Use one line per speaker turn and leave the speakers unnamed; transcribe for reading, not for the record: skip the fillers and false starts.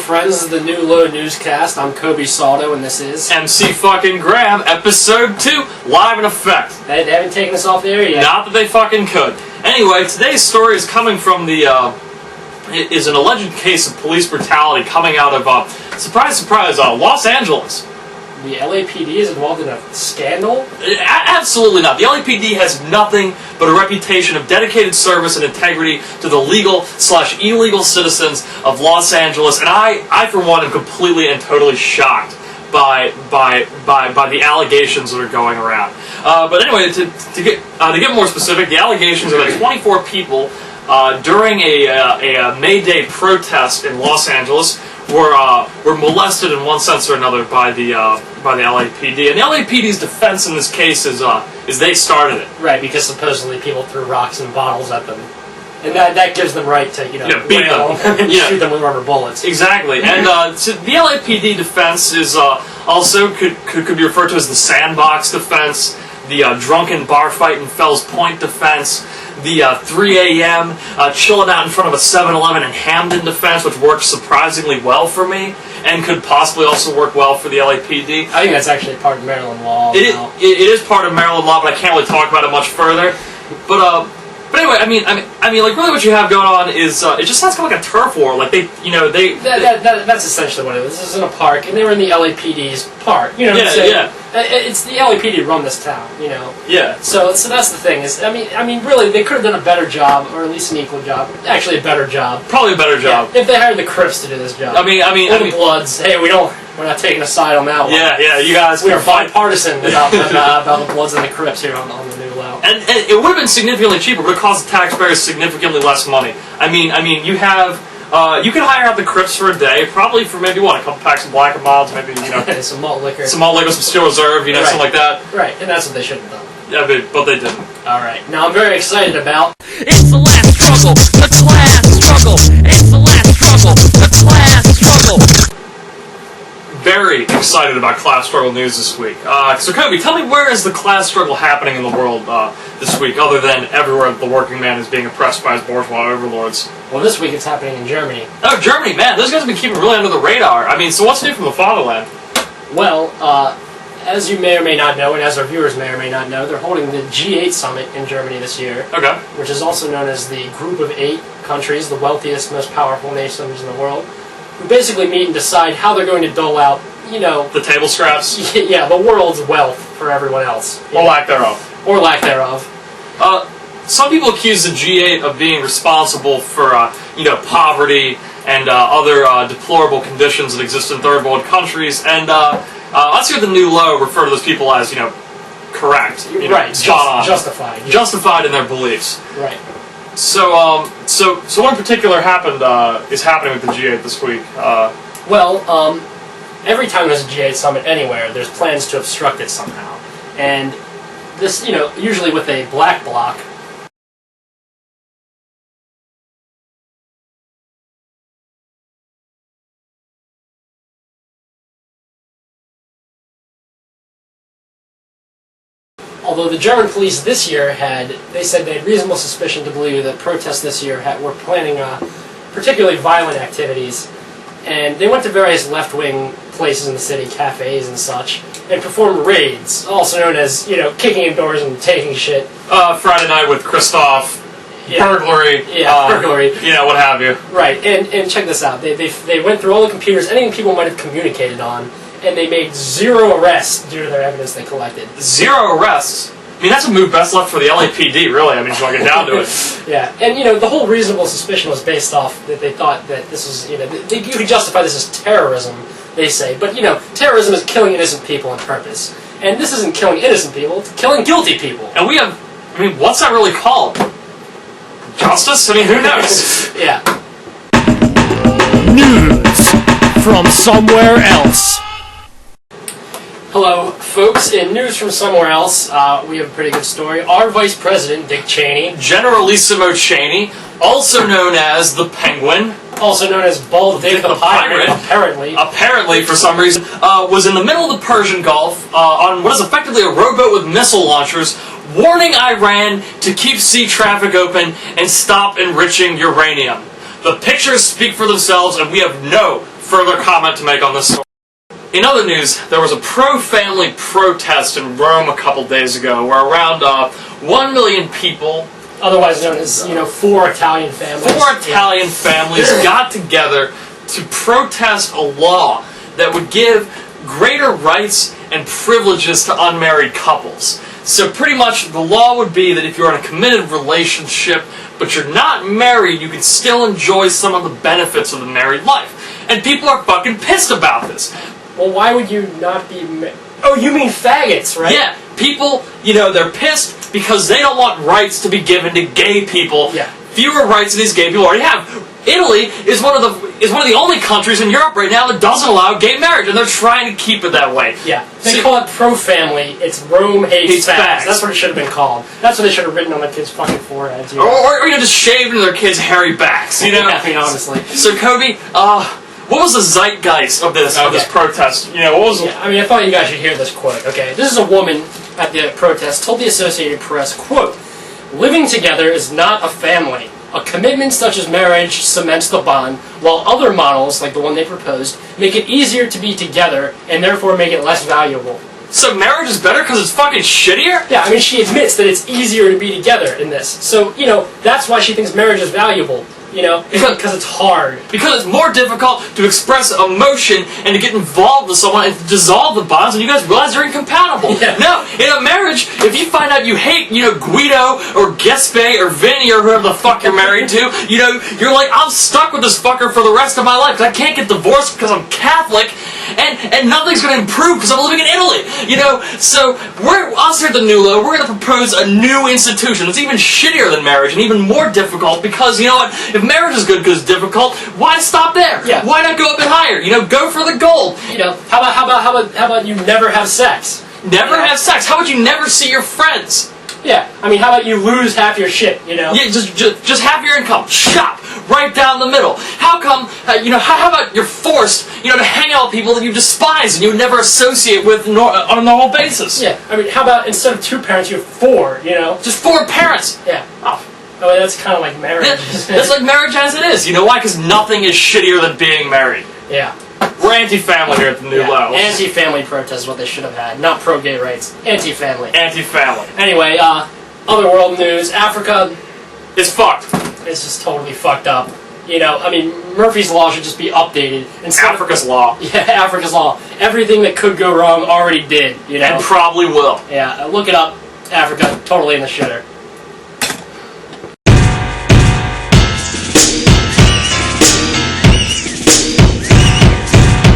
friends. This is the New Low Newscast. I'm Kobe Saldo, and this is...
MC fucking Graham, episode 2, live in effect.
They haven't taken us off the air yet.
Not that they fucking could. Anyway, today's story is coming from the, is an alleged case of police brutality coming out of, surprise, surprise, Los Angeles.
The LAPD is involved in a scandal?
Absolutely not. The LAPD has nothing but a reputation of dedicated service and integrity to the legal/illegal citizens of Los Angeles, and I for one, am completely and totally shocked by the allegations that are going around. But anyway, to get more specific, the allegations are that 24 people during a May Day protest in Los Angeles were molested in one sense or another by the LAPD, and the LAPD's defense in this case is they started it.
Right, because supposedly people threw rocks and bottles at them, and that gives them right to
beat them
and shoot them with rubber bullets.
Exactly, and so the LAPD defense is also could be referred to as the sandbox defense, the drunken bar fight in Fells Point defense, the 3 a.m. Chilling out in front of a 7-Eleven in Hamden defense, which works surprisingly well for me, and could possibly also work well for the LAPD.
I think that's actually part of Maryland law.
It is part of Maryland law, but I can't really talk about it much further. But anyway, I mean, like really, what you have going on is it just sounds kind of like a turf war. Like
that's essentially what it was. This is in a park, and they were in the LAPD's park. You know what I'm saying?
Yeah.
It's the LAPD run this town, you know.
Yeah.
So that's the thing is, I mean, really, they could have done a better job, or at least an equal job. Actually, a better job.
Probably a better job.
Yeah, if they hired the Crips to do this job.
I mean,
the Bloods. Hey, we're not taking a side on that one.
Yeah, you guys.
We are bipartisan about the Bloods and the Crips here on the New Low.
And it would have been significantly cheaper, but it cost the taxpayers significantly less money. I mean, you have. You can hire out the Crips for a day, probably for maybe a couple packs of Black and Milds, maybe
some malt liquor,
some Steel Reserve,
right.
Something like that.
Right, and that's what they should have done.
Yeah, but they didn't.
All right, now I'm very excited about.
It's the last struggle, the class struggle. It's the last struggle, the class struggle.
Very excited about class struggle news this week. So Kobe, tell me, where is the class struggle happening in the world this week, other than everywhere the working man is being oppressed by his bourgeois overlords?
Well, this week it's happening in Germany.
Oh, Germany, man, those guys have been keeping really under the radar. I mean, so what's new from the fatherland?
Well, as you may or may not know, and as our viewers may or may not know, they're holding the G8 summit in Germany this year.
Okay.
Which is also known as the Group of 8 countries, the wealthiest, most powerful nations in the world, who basically meet and decide how they're going to dole out,
the table scraps?
Yeah, the world's wealth for everyone else.
Or lack thereof.
Or lack thereof.
Some people accuse the G8 of being responsible for, poverty and other deplorable conditions that exist in third world countries, and let's hear the New Low refer to those people as, correct.
Right, justified. Yeah.
Justified in their beliefs.
Right.
So what in particular is happening with the G8 this week?
Every time there's a G8 summit anywhere, there's plans to obstruct it somehow. And this, usually with a black bloc. Although the German police this year they said they had reasonable suspicion to believe that protests this year were planning particularly violent activities. And they went to various left-wing places in the city, cafes and such, and performed raids, also known as, kicking in doors and taking shit.
Friday night with Christoph, burglary,
burglary.
What have you.
Right, and check this out. They went through all the computers, anything people might have communicated on, and they made 0 arrests due to their evidence they collected. 0 arrests?
I mean, that's a move best left for the LAPD, really. I mean, if you want to get down to it.
Yeah, and the whole reasonable suspicion was based off that they thought that this was, you could justify this as terrorism, they say. But, terrorism is killing innocent people on purpose. And this isn't killing innocent people, it's killing guilty people.
And what's that really called? Justice? I mean, who knows?
Yeah.
News from somewhere else.
Hello, folks. In news from somewhere else, we have a pretty good story. Our Vice President, Dick Cheney,
Generalissimo Cheney, also known as the Penguin,
also known as Bald Dick the Pirate,
apparently for some reason, was in the middle of the Persian Gulf on what is effectively a rowboat with missile launchers, warning Iran to keep sea traffic open and stop enriching uranium. The pictures speak for themselves, and we have no further comment to make on this story. In other news, there was a pro-family protest in Rome a couple days ago where around 1 million people,
otherwise known as, 4 Italian families.
4 Italian families got together to protest a law that would give greater rights and privileges to unmarried couples. So pretty much the law would be that if you're in a committed relationship but you're not married, you can still enjoy some of the benefits of the married life. And people are fucking pissed about this.
Well, why would you not be... Oh, you mean faggots, right?
Yeah, people, they're pissed because they don't want rights to be given to gay people.
Yeah.
Fewer rights than these gay people already have. Italy is one of the only countries in Europe right now that doesn't allow gay marriage, and they're trying to keep it that way.
Yeah, they call it pro-family. It's Rome hates fags. That's what it should have been called. That's what they should have written on their kids' fucking foreheads.
Or just shaved into their kids' hairy backs.
Yeah, I mean, honestly.
So Kobe, what was the zeitgeist of this protest? What was?
Yeah, I mean, I thought you guys should hear this quote. Okay, this is a woman at the protest told the Associated Press, quote, "Living together is not a family. A commitment such as marriage cements the bond, while other models, like the one they proposed, make it easier to be together and therefore make it less valuable."
So marriage is better because it's fucking shittier?
Yeah, I mean, she admits that it's easier to be together in this. So, that's why she thinks marriage is valuable. Because it's hard.
Because it's more difficult to express emotion and to get involved with someone and to dissolve the bonds, and you guys realize you're incompatible.
Yeah.
No, in a marriage, if you find out you hate, Guido or Gespe or Vinny or whoever the fuck you're married to, you're like, I'm stuck with this fucker for the rest of my life because I can't get divorced because I'm Catholic, and nothing's going to improve because I'm living in Italy. So us here at the Nulo, we're going to propose a new institution that's even shittier than marriage and even more difficult because, you know what, if marriage is good because it's difficult, why stop there?
Yeah.
Why not go up and higher? Go for the gold.
How about you never have sex?
Never have sex. How about you never see your friends?
Yeah, I mean, how about you lose half your shit,
Yeah, just half your income. Chop! Right down the middle. How come, how about you're forced, to hang out with people that you despise and you would never associate with on a normal basis?
Yeah, I mean, how about instead of 2 parents, you have 4,
Just 4 parents.
Yeah. Oh. I mean, that's kind of like marriage.
That's like marriage as it is. You know why? Because nothing is shittier than being married.
Yeah.
We're anti-family here at the New Low.
Anti-family protest is what they should have had. Not pro-gay rights. Anti-family.
Anti-family.
Anyway, other world news. Africa
is fucked.
It's just totally fucked up. I mean, Murphy's Law should just be updated.
Africa's Law.
Yeah, Africa's Law. Everything that could go wrong already did,
And probably will.
Yeah, look it up. Africa, totally in the shitter.